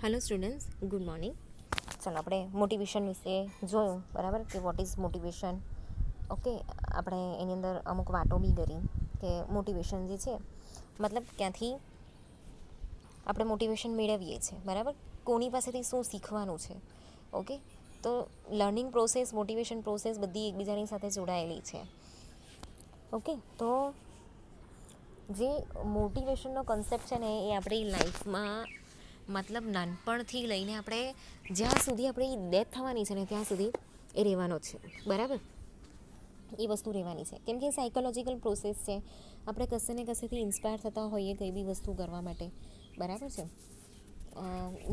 Hello students, good morning. ચાલો આપણે motivation વિશે જોયું, બરાબર, કે વોટ ઇઝ મોટિવેશન. ઓકે, આપણે એની અંદર અમુક વાતો બી કરી કે મોટિવેશન જે છે મતલબ ક્યાંથી આપણે મોટિવેશન મેળવીએ છીએ, બરાબર, કોની પાસેથી શું શીખવાનું છે. ઓકે, તો લર્નિંગ પ્રોસેસ, મોટિવેશન પ્રોસેસ બધી એકબીજાની સાથે જોડાયેલી છે. ઓકે, તો જે મોટિવેશનનો કન્સેપ્ટ છે ને એ આપણી લાઈફમાં મતલબ નાનપણથી લઈને આપણે જ્યાં સુધી આપણી ડેથ થવાની છે ને ત્યાં સુધી એ રહેવાનો છે, બરાબર, એ વસ્તુ રહેવાની છે. કેમ કે સાયકોલોજીકલ પ્રોસેસ છે. આપણે કશે ને કશેથી ઇન્સ્પાયર થતા હોઈએ કંઈ બી વસ્તુ કરવા માટે, બરાબર છે.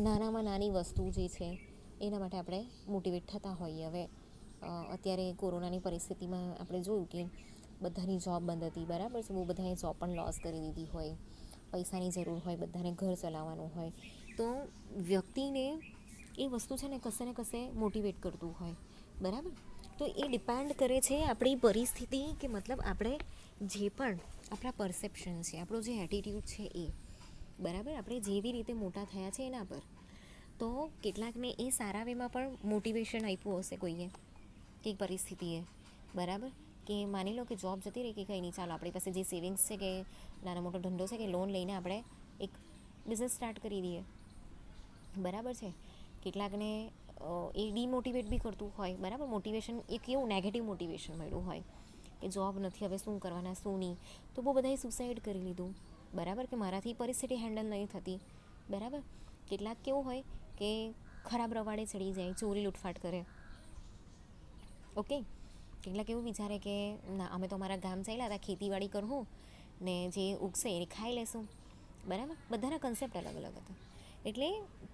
નાનામાં નાની વસ્તુ જે છે એના માટે આપણે મોટિવેટ થતા હોઈએ. હવે અત્યારે કોરોનાની પરિસ્થિતિમાં આપણે જોયું કે બધાની જોબ બંધ હતી, બરાબર છે. બહુ બધાએ જોબ પણ લોસ કરી દીધી હોય, પૈસાની જરૂર હોય, બધાને ઘર ચલાવવાનું હોય, તો વ્યક્તિને એ વસ્તુ છે ને કશે મોટિવેટ કરતું હોય, બરાબર. તો એ ડિપેન્ડ કરે છે આપણી પરિસ્થિતિ, કે મતલબ આપણે જે પણ આપણા પરસેપ્શન છે, આપણો જે એટીટ્યૂડ છે એ, બરાબર, આપણે જેવી રીતે મોટા થયા છે એના પર. તો કેટલાકને એ સારા વેમાં પણ મોટિવેશન આપ્યું હશે કોઈએ કંઈક પરિસ્થિતિએ, બરાબર, કે માની લો કે જોબ જતી રહી કે કંઈ નહીં, ચાલો આપણી પાસે જે સેવિંગ્સ છે કે નાનો મોટો ધંધો છે કે લોન લઈને આપણે એક બિઝનેસ સ્ટાર્ટ કરી દઈએ, બરાબર છે. કેટલાકને એ ડીમોટિવેટ બી કરતું હોય, બરાબર. મોટિવેશન એક એવું નેગેટિવ મોટિવેશન મળ્યું હોય કે જોબ નથી, હવે શું કરવાના, શું નહીં, તો બહુ બધાએ સુસાઇડ કરી લીધું, બરાબર, કે મારાથી પરિસ્થિતિ હેન્ડલ નહીં થતી, બરાબર. કેટલાક કેવું હોય કે ખરાબ રવાડે ચડી જાય, ચોરી લૂંટફાટ કરે. ઓકે, કેટલાક એવું વિચારે કે ના, અમે તો અમારા ગામ ચાલ્યા હતા, ખેતીવાડી કરવું ને જે ઉગશે એ ખાઈ લેશું, બરાબર. બધાના કન્સેપ્ટ અલગ અલગ હતા. એટલે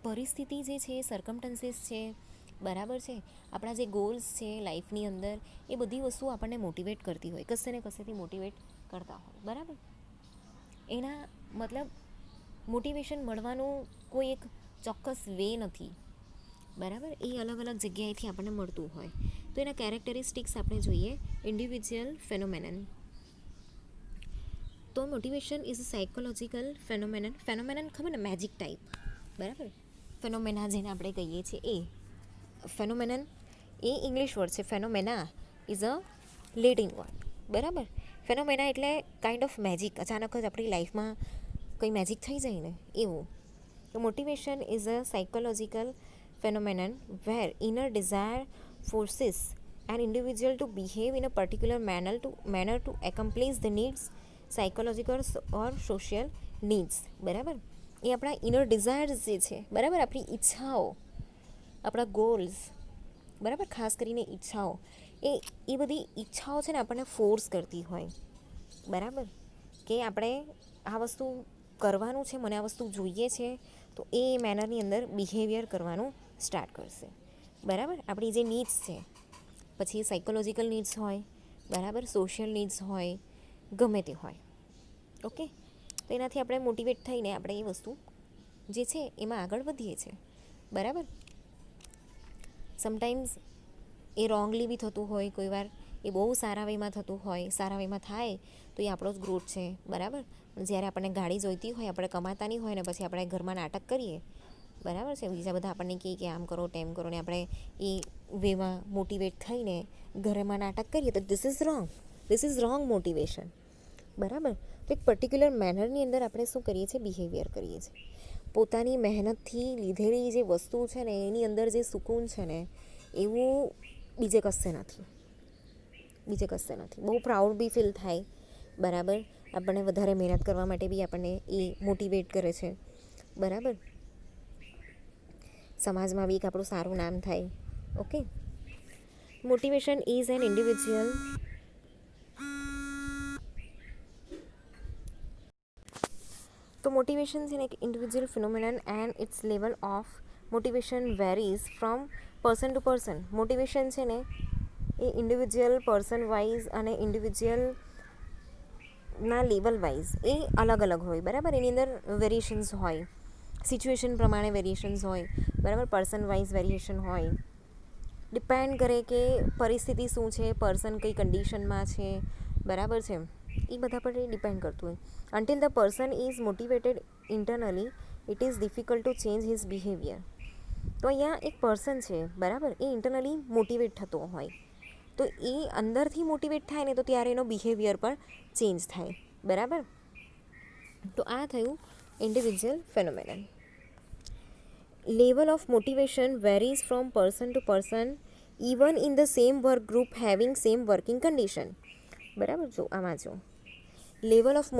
પરિસ્થિતિ જે છે, સર્કમટન્સીસ છે, બરાબર છે, આપણા જે ગોલ્સ છે લાઈફની અંદર, એ બધી વસ્તુઓ આપણને મોટિવેટ કરતી હોય, કશે ને કશેથી મોટિવેટ કરતા હોય, બરાબર. એના મતલબ મોટિવેશન મળવાનું કોઈ એક ચોક્કસ વે નથી, બરાબર. એ અલગ અલગ જગ્યાએથી આપણને મળતું હોય. તો એના કેરેક્ટરિસ્ટિક્સ આપણે જોઈએ. ઇન્ડિવિજ્યુઅલ ફેનોમેનન. તો મોટિવેશન ઇઝ અ સાયકોલોજીકલ ફેનોમેનન ખબર ને, મેજિક ટાઈપ, બરાબર. ફેનોમેના જેને આપણે કહીએ છીએ એ ફેનોમેનન, એ ઇંગ્લિશ વર્ડ છે. Phenomena is a Latin word, બરાબર. ફેનોમેના એટલે કાઇન્ડ ઓફ મેજિક. અચાનક જ આપણી લાઈફમાં કંઈ મેજિક થઈ જાય ને એવું. તો motivation is a psychological phenomenon where inner desire forces an individual to behave in a particular manner to accomplish the needs, psychological or social needs, બરાબર. એ આપણા ઇનર ડિઝાયર્સ જે છે, બરાબર, આપણી ઈચ્છાઓ, આપણા ગોલ્સ, બરાબર, ખાસ કરીને ઈચ્છાઓ, એ બધી ઈચ્છાઓ છે ને આપણને ફોર્સ કરતી હોય, બરાબર, કે આપણે આ વસ્તુ કરવાનું છે, મને આ વસ્તુ જોઈએ છે, તો એ મેનરની અંદર બિહેવિયર કરવાનું સ્ટાર્ટ કરશે, બરાબર. આપણી જે નીડ્સ છે, પછી સાયકોલોજીકલ નીડ્સ હોય, બરાબર, સોશિયલ નીડ્સ હોય, ગમે તે હોય. ઓકે, તો એનાથી આપણે મોટિવેટ થઈને આપણે એ વસ્તુ જે છે એમાં આગળ વધીએ છીએ, બરાબર. સમટાઈમ્સ એ રોંગલી બી થતું હોય, કોઈ વાર એ બહુ સારા વેમાં થતું હોય. સારા વેમાં થાય તો એ આપણો જ ગ્રોથ છે, બરાબર. જ્યારે આપણને ગાડી જોઈતી હોય, આપણે કમાતા નહીં હોય ને પછી આપણે ઘરમાં નાટક કરીએ, બરાબર છે, બીજા બધા આપણને કહે કે આમ કરો તેમ કરો, ને આપણે એ વેમાં મોટિવેટ થઈને ઘરમાં નાટક કરીએ, તો ધીસ ઇઝ રોંગ મોટિવેશન, બરાબર. તો એક પર્ટિક્યુલર મેનરની અંદર આપણે શું કરીએ છીએ, બિહેવિયર કરીએ છીએ. પોતાની મહેનતથી લીધેલી જે વસ્તુ છે ને એની અંદર જે સુકૂન છે ને એવું બીજે કશે નથી. બહુ પ્રાઉડ બી ફીલ થાય, બરાબર. આપણને વધારે મહેનત કરવા માટે બી આપણને એ મોટિવેટ કરે છે, બરાબર. સમાજમાં બી એક આપણું સારું નામ થાય. Okay, motivation is an individual તો મોટિવેશન છે ને એક individual phenomenon and it's level of motivation varies from person to person. Motivation છે ને એ ઇન્ડિવિજ્યુઅલ પર્સન વાઇઝ અને ઇન્ડિવિજ્યુઅલના લેવલ વાઇઝ એ અલગ અલગ હોય, બરાબર. એની અંદર વેરિએશન્સ હોય, સિચ્યુએશન પ્રમાણે વેરિએશન્સ હોય, બરાબર. પર્સન વાઇઝ વેરિએશન હોય. ડિપેન્ડ કરે કે પરિસ્થિતિ શું છે, પર્સન કઈ કન્ડિશનમાં છે, બરાબર છે. એ બધા પર ડિપેન્ડ કરતું હોય. Until the person is motivated internally it is difficult to change his behaviour. તો અહીંયા એક પર્સન છે, બરાબર, એ ઇન્ટરનલી મોટિવેટ થતો હોય, તો એ અંદરથી મોટિવેટ થાય ને તો ત્યારે એનો બિહેવિયર પણ ચેન્જ થાય, બરાબર. તો આ થયું individual phenomenon. Level of motivation varies from person to person even in the same work group having same working condition. બરાબર, જો આમાં જો લેવલ ઓફ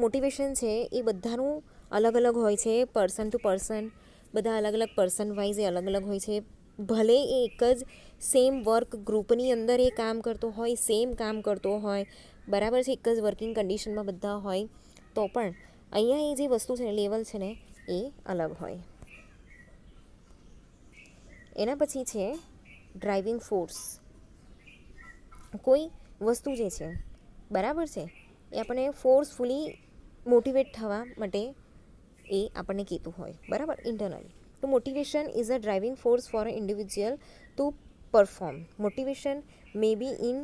મોટિવેશન છે એ બધાનું અલગ અલગ હોય છે, પર્સન ટુ પર્સન, બધા અલગ અલગ પર્સન વાઇઝ એ અલગ અલગ હોય છે. ભલે એ એક જ સેમ વર્ક ગ્રુપની અંદર એ કામ કરતો હોય, સેમ કામ કરતો હોય, બરાબર છે, એક જ વર્કિંગ કન્ડિશનમાં બધા હોય, તો પણ અહીંયા એ જે વસ્તુ છે લેવલ છે ને એ અલગ હોય. એના પછી છે ડ્રાઇવિંગ ફોર્સ. કોઈ વસ્તુ જે છે, બરાબર છે, એ આપણને ફોર્સફુલી મોટિવેટ થવા માટે એ આપણને કહેતું હોય, બરાબર, ઇન્ટરનલી. તો motivation is a driving force for a individual two perform. Motivation May B in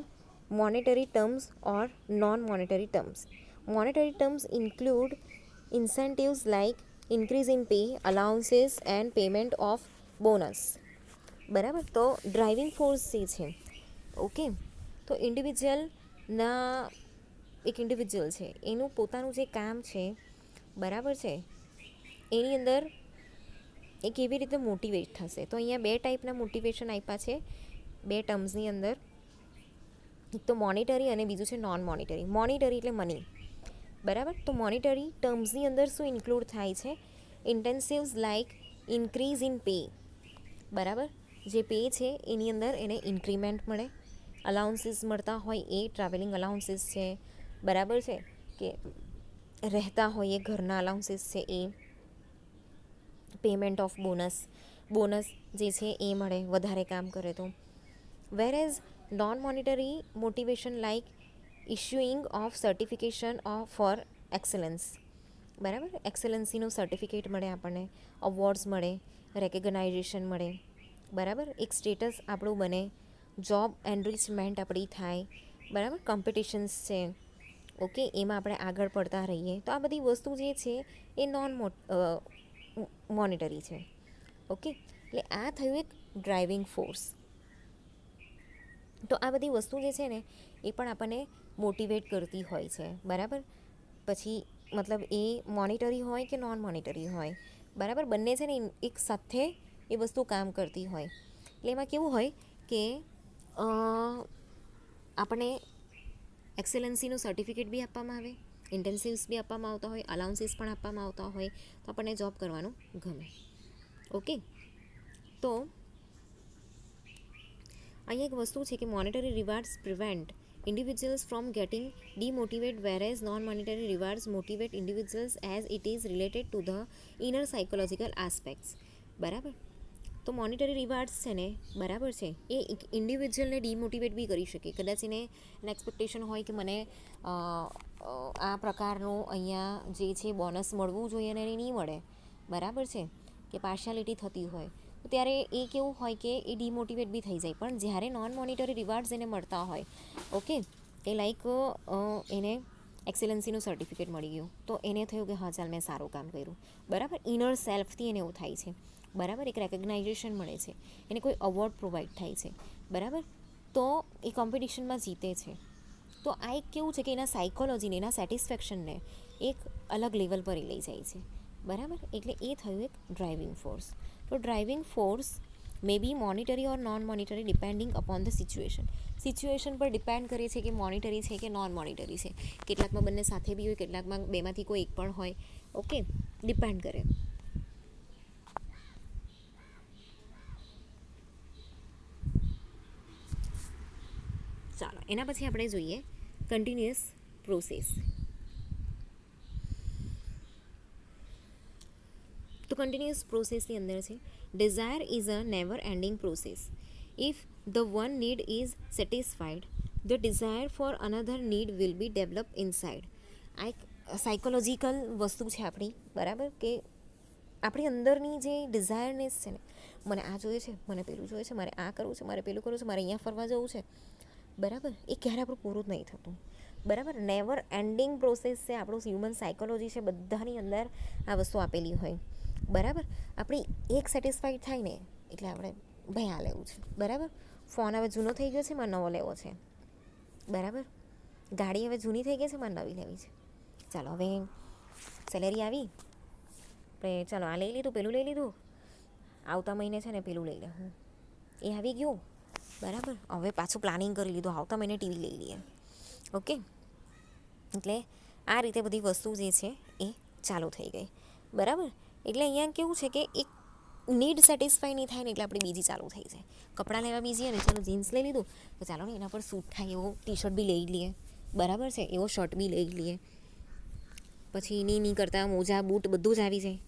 monetary terms or non-monetary terms. Monetary terms include incentives like increase in pay, allowances and payment of bonus. બરાબર. તો driving force જે છે, okay, તો એક individual છે, એનું પોતાનું જે કામ છે, બરાબર છે, એની અંદર એ કેવી રીતે મોટિવેટ થશે. તો અહીંયા બે ટાઈપના મોટિવેશન આપ્યા છે બે ટર્મ્સની અંદર. એક તો મોનિટરી અને બીજું છે નોન મોનિટરી. મોનિટરી એટલે મની, બરાબર. તો મોનિટરી ટર્મ્સની અંદર શું ઇન્ક્લુડ થાય છે? ઇન્ટેન્સિવ્સ લાઇક ઇન્ક્રીઝ ઇન પે, બરાબર, જે પે છે એની અંદર એને ઇન્ક્રીમેન્ટ મળે, અલાઉન્સીસ મળતા હોય એ ટ્રાવેલિંગ અલાઉન્સીસ છે, બરાબર છે, કે રહેતા હોય એ ઘરના અલાઉન્સીસ છે, એ પેમેન્ટ ઓફ બોનસ જે છે એ મળે વધારે કામ કરે તો. Whereas non monetary motivation like issuing of certification for excellence, બરાબર, એક્સલન્સીનું સર્ટિફિકેટ મળે આપણને, અવોર્ડ્સ મળે, રેકગ્નાઇઝેશન મળે, બરાબર, એક સ્ટેટસ આપણું બને, જોબ એનરિચમેન્ટ આપણી થાય, બરાબર, કોમ્પિટિશન્સ છે, ઓકે, એમાં આપણે આગળ પડતા રહીએ. તો આ બધી વસ્તુ જે છે એ નોન મોનિટરી છે, ઓકે. એટલે આ થયું એક ડ્રાઇવિંગ ફોર્સ. તો આ બધી વસ્તુ જે છે ને એ પણ આપણને મોટિવેટ કરતી હોય છે, બરાબર. પછી મતલબ એ મોનિટરી હોય કે નોન મોનિટરી હોય, બરાબર, બંને છે ને એક સાથે એ વસ્તુ કામ કરતી હોય. એટલે એમાં કેવું હોય કે આપણને એક્સેલન્સીનું સર્ટિફિકેટ બી આપવામાં આવે, ઇન્ટેન્સિવ્સ બી આપવામાં આવતા હોય, અલાઉન્સીસ પણ આપવામાં આવતા હોય, તો આપણને જોબ કરવાનું ગમે, ઓકે. તો અહીંયા એક વસ્તુ છે કે monetary rewards prevent individuals from getting demotivated, whereas non-monetary rewards motivate individuals as it is related to the inner psychological aspects, બરાબર. તો મોનિટરી રિવાર્ડ્સ છે ને, બરાબર છે, એ ઇન્ડિવિજ્યુઅલને ડિમોટિવેટ બી કરી શકે. કદાચ એને એક્સપેક્ટેશન હોય કે મને આ પ્રકારનું અહીંયા જે છે બોનસ મળવું જોઈએ અને એ નહીં મળે, બરાબર છે, કે પાર્શિયાલિટી થતી હોય, તો ત્યારે એ કેવું હોય કે એ ડિમોટિવેટ બી થઈ જાય. પણ જ્યારે નોન મોનિટરી રિવાર્ડ્સ એને મળતા હોય, ઓકે, એ લાઈક એને એક્સેલન્સીનું સર્ટિફિકેટ મળી ગયું, તો એને થયું કે હા ચાલ મેં સારું કામ કર્યું, બરાબર, ઇનર સેલ્ફથી એને એવું થાય છે, બરાબર, એક રેકગ્નાઇઝેશન મળે છે, એને કોઈ અવોર્ડ પ્રોવાઈડ થાય છે, બરાબર, તો એ કોમ્પિટિશનમાં જીતે છે. તો આ એક કેવું છે કે એના સાયકોલોજીને, એના સેટિસ્ફેક્શનને એક અલગ લેવલ પર લઈ જાય છે, બરાબર. એટલે એ થયું એક ડ્રાઇવિંગ ફોર્સ. તો driving force may be monetary or non monetary depending upon the situation પર ડિપેન્ડ કરે છે કે મોનિટરી છે કે નોન મોનિટરી છે. કેટલાકમાં બંને સાથે બી હોય, કેટલાકમાં બેમાંથી કોઈ એક પણ હોય, ઓકે, ડિપેન્ડ કરે. ચાલો એના પછી આપણે જોઈએ કન્ટિન્યુઅસ પ્રોસેસ. તો કન્ટિન્યુઅસ પ્રોસેસની અંદર છે desire is a never ending process. If the one need is satisfied the desire for another need will be develop inside. આ એક સાયકોલોજીકલ વસ્તુ છે આપણી, બરાબર, કે આપણી અંદરની જે ડિઝાયરનેસ છે ને, મને આ જોઈએ છે, મને પેલું જોઈએ છે, મારે આ કરવું છે, મારે પેલું કરવું છે, મારે અહીંયા ફરવા જવું છે, બરાબર, એ ક્યારે આપણું પૂરું જ નહીં થતું. બરાબર. નેવર એન્ડિંગ પ્રોસેસ છે આપણું હ્યુમન સાયકોલોજી છે, બધાની અંદર આ વસ્તુ આપેલી હોય. બરાબર. આપણી એક સેટિસ્ફાઈડ થાય ને એટલે આપણે ભાઈ આ લેવું છે. બરાબર. ફોન હવે જૂનો થઈ ગયો છે, મારે નવો લેવો છે. બરાબર. ગાડી હવે જૂની થઈ ગઈ છે, મારે નવી લેવી છે. ચાલો હવે સેલેરી આવી, આપણે ચાલો આ લઈ લીધું, પેલું લઈ લીધું, આવતા મહિને છે ને પેલું લઈ લે, એ આવી ગયું. બરાબર. હવે પાછું પ્લાનિંગ કરી લીધું, આવતા મહિને ટીવી લઈ લઈએ. ઓકે. એટલે આ રીતે બધી વસ્તુ જે છે એ ચાલુ થઈ ગઈ. બરાબર. એટલે અહીંયા કેવું છે કે એક નીડ સેટિસ્ફાઈ નહીં થાય ને એટલે આપણી બીજી ચાલુ થઈ જાય. કપડાં લેવા બીજી અને ચાલો જીન્સ લઈ લીધું તો ચાલો ને એના પર સૂટ થાય એવો ટી શર્ટ બી લઈ લઈએ. બરાબર છે. એવો શર્ટ બી લઈ લઈએ. પછી ની કરતાં મોજા બૂટ બધું જ આવી જાય.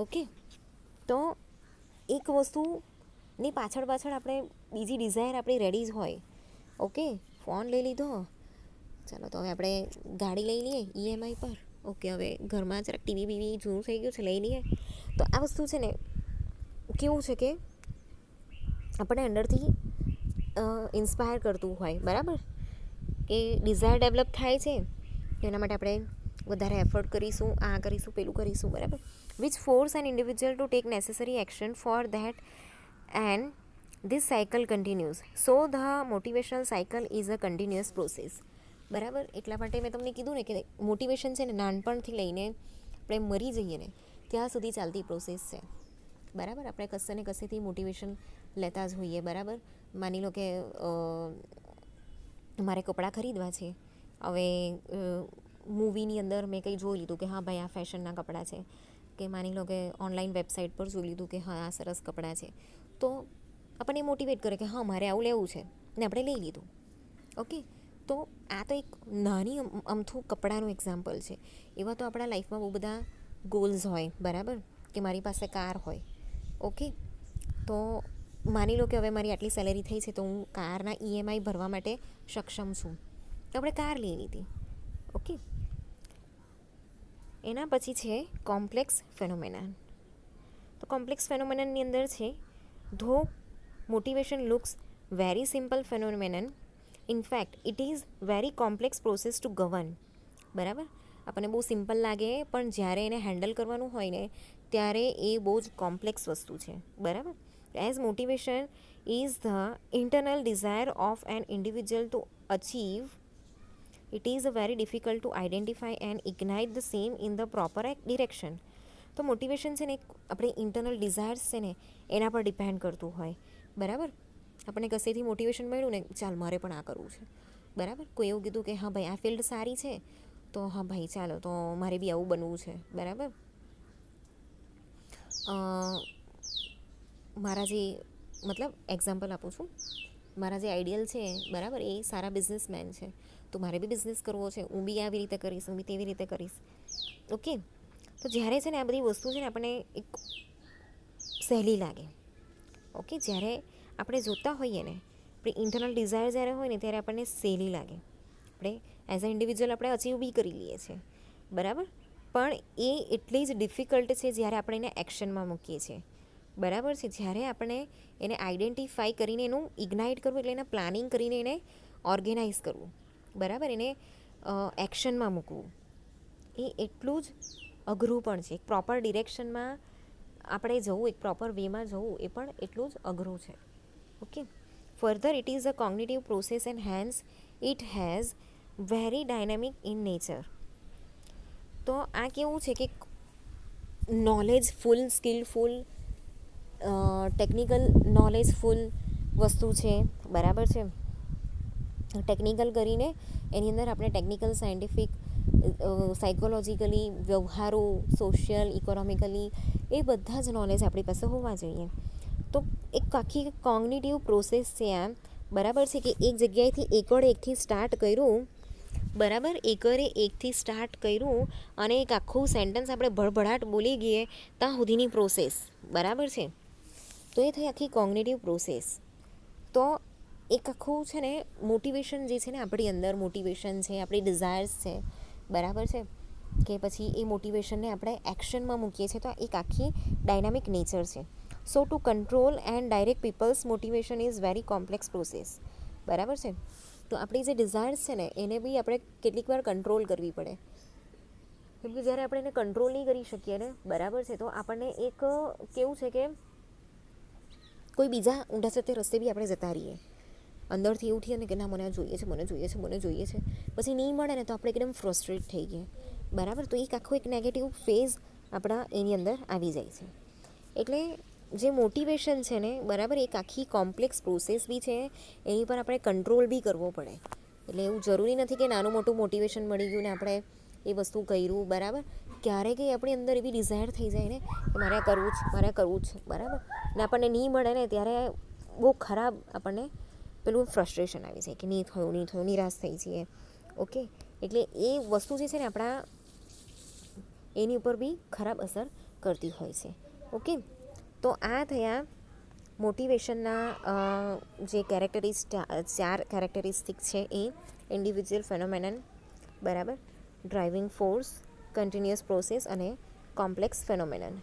ઓકે. તો એક વસ્તુની પાછળ આપણે બીજી ડિઝાયર આપણી રેડી જ હોય. ઓકે. ફોન લઈ લીધો, ચાલો તો હવે આપણે ગાડી લઈ લઈએ EMI પર. ઓકે. હવે ઘરમાં જરાક ટીવી બીવી જૂનું થઈ ગયું છે, લઈ લઈએ. તો આ વસ્તુ છે ને કેવું છે કે આપણે અંદરથી ઇન્સ્પાયર કરતું હોય. બરાબર. કે ડિઝાયર ડેવલપ થાય છે, એના માટે આપણે વધારે એફર્ટ કરીશું, આ કરીશું, પેલું કરીશું. બરાબર. Which force N individual to take necessary action for that and this cycle continues. So the motivational cycle is a continuous process. બરાબર. એટલા માટે મેં તમને કીધું ને કે મોટિવેશન છે ને નાનપણથી લઈને આપણે મરી જઈએ ને ત્યાં સુધી ચાલતી પ્રોસેસ છે. બરાબર. આપણે કશે ને કશેથી મોટિવેશન લેતા જ હોઈએ. બરાબર. માની લો કે મારે કપડાં ખરીદવા છે. હવે મૂવીની અંદર મેં કંઈ જોઈ લીધું કે હા ભાઈ આ ફેશનના કપડાં છે, કે માની લો કે ઓનલાઈન વેબસાઇટ પર જોઈ લીધું કે હા આ સરસ કપડાં છે, તો આપણને મોટિવેટ કરે કે હા મારે આવું લેવું છે ને આપણે લઈ લીધું. ઓકે. તો આ તો એક નાની અમથું કપડાનું એક્ઝામ્પલ છે. એવા તો આપણા લાઈફમાં બહુ બધા ગોલ્સ હોય. બરાબર. કે મારી પાસે કાર હોય. ઓકે. તો માની લો કે હવે મારી આટલી સેલેરી થઈ છે તો હું કારના EMI ભરવા માટે સક્ષમ છું, તો આપણે કાર લઈ લીધી. ઓકે. એના પછી છે કોમ્પ્લેક્સ ફેનોમેનન. તો કોમ્પ્લેક્સ ફેનોમેનનની અંદર છે though motivation looks very simple phenomenon, in fact it is very complex process to govern. બરાબર. આપણને બહુ સિમ્પલ લાગે પણ જ્યારે એને હેન્ડલ કરવાનું હોય ને ત્યારે એ બહુ જ કોમ્પ્લેક્સ વસ્તુ છે. બરાબર. As motivation is the internal desire of an individual to achieve, it is very difficult to identify and ignite the same in the proper direction. તો મોટિવેશન છે ને આપણે ઇન્ટરનલ ડિઝાયર્સ છે ને એના પર ડિપેન્ડ કરતું હોય. બરાબર. આપણને કશેથી મોટિવેશન મળ્યું ને ચાલ મારે પણ આ કરવું છે. બરાબર. કોઈ એવું કીધું કે હા ભાઈ આ ફિલ્ડ સારી છે તો હા ભાઈ ચાલો તો મારે બી આવું બનવું છે. બરાબર. મારા જે મતલબ એક્ઝામ્પલ આપું છું, મારા જે આઈડિયલ છે બરાબર એ સારા બિઝનેસમેન છે, તો મારે બી બિઝનેસ કરવો છે, હું બી આવી રીતે કરીશ, હું બી તેવી રીતે કરીશ. ઓકે. તો જ્યારે છે ને આ બધી વસ્તુ છે ને આપણને એક સહેલી લાગે. ઓકે. જ્યારે આપણે જોતા હોઈએ ને આપણી ઇન્ટરનલ ડિઝાયર જ્યારે હોય ને ત્યારે આપણને સહેલી લાગે. આપણે એઝ અ ઇન્ડિવિજ્યુઅલ આપણે અચીવ બી કરી લઈએ છીએ. બરાબર. પણ એ એટલી જ ડિફિકલ્ટ છે જ્યારે આપણે એને એક્શનમાં મૂકીએ છીએ. બરાબર છે. જ્યારે આપણે એને આઈડેન્ટિફાઈ કરીને એનું ઇગ્નાઇટ કરવું, એટલે એને પ્લાનિંગ કરીને એને ઓર્ગેનાઇઝ કરવું. બરાબર. એને એક્શનમાં મૂકવું એ એટલું જ અઘરું પણ છે. એક પ્રોપર ડિરેક્શનમાં આપણે જવું, એક પ્રોપર વેમાં જવું એ પણ એટલું જ અઘરું છે. Okay. Further it is a cognitive process and hence it has very dynamic in nature. તો આ કેવું છે કે નોલેજફુલ, સ્કિલફુલ, ટેકનિકલ નોલેજફુલ વસ્તુ છે. બરાબર છે. ટેકનિકલ કરીને એની અંદર આપણે ટેકનિકલ, સાયન્ટિફિક, સાયકોલોજીકલી, વ્યવહારો, સોશિયલ, ઇકોનોમિકલી એ બધા જ નોલેજ આપણી પાસે હોવા જોઈએ. તો એક આખી કોગ્નિટિવ પ્રોસેસ છે આ. બરાબર છે. કે એક જગ્યાએથી એકડે એકથી સ્ટાર્ટ કર્યું. બરાબર. એકરે એકથી સ્ટાર્ટ કર્યું અને એક આખું સેન્ટેન્સ આપણે ભળભળાટ બોલી ગઈએ ત્યાં સુધીની પ્રોસેસ. બરાબર છે. તો એ થઈ આખી કોગ્નિટિવ પ્રોસેસ. તો એક આખું છે ને મોટિવેશન જે છે ને આપણી અંદર મોટિવેશન છે, આપણી ડિઝાયર્સ છે. બરાબર છે. કે પછી એ મોટિવેશનને આપણે એક્શનમાં મૂકીએ છીએ તો એક આખી ડાયનામિક નેચર છે. So to control and direct people's motivation is very complex process. બરાબર છે. તો આપણી જે ડિઝાયર્સ છે ને એને બી આપણે કેટલીક વાર કંટ્રોલ કરવી પડે. કેમ કે જ્યારે આપણે એને કંટ્રોલ નહીં કરી શકીએ ને, બરાબર છે, તો આપણને એક કેવું છે કે કોઈ બીજા ઊંધા સાથે રસ્તે બી આપણે જતા રહીએ. અંદરથી એવું થઈએ ને કે ના મને આ જોઈએ છે, મને જોઈએ છે, મને જોઈએ છે, પછી નહીં મળે ને તો આપણે એકદમ ફ્રસ્ટ્રેટ થઈ ગયા, બરાબર. તો એક આખો એક નેગેટિવ ફેઝ આપણા એની અંદર આવી જાય છે. એટલે જે મોટિવેશન છે ને, બરાબર, એક આખી કોમ્પ્લેક્સ પ્રોસેસ બી છે, એની પર આપણે કંટ્રોલ બી કરવો પડે. એટલે એવું જરૂરી નથી કે નાનું મોટું મોટિવેશન મળી ગયું ને આપણે એ વસ્તુ કર્યું, બરાબર. ક્યારેક આપણી અંદર એવી ડિઝાયર થઈ જાય ને કે મારે આ કરવું જ, મારે કરવું જ, બરાબર, ને આપણને નહીં મળે ને ત્યારે બહુ ખરાબ આપણને પેલું ફ્રસ્ટ્રેશન આવી જાય કે નહીં થયું, નિરાશ થઈ જઈએ. ઓકે, એટલે એ વસ્તુ જે છે ને આપણા એની ઉપર બી ખરાબ અસર કરતી હોય છે. ઓકે, તો આ થયા મોટિવેશનના જે ચાર કેરેક્ટરિસ્ટિક છે એ: ઇન્ડિવિજ્યુઅલ ફેનોમેનન, બરાબર, ડ્રાઇવિંગ ફોર્સ, કન્ટિન્યુઅસ પ્રોસેસ અને કોમ્પ્લેક્સ ફેનોમેનન.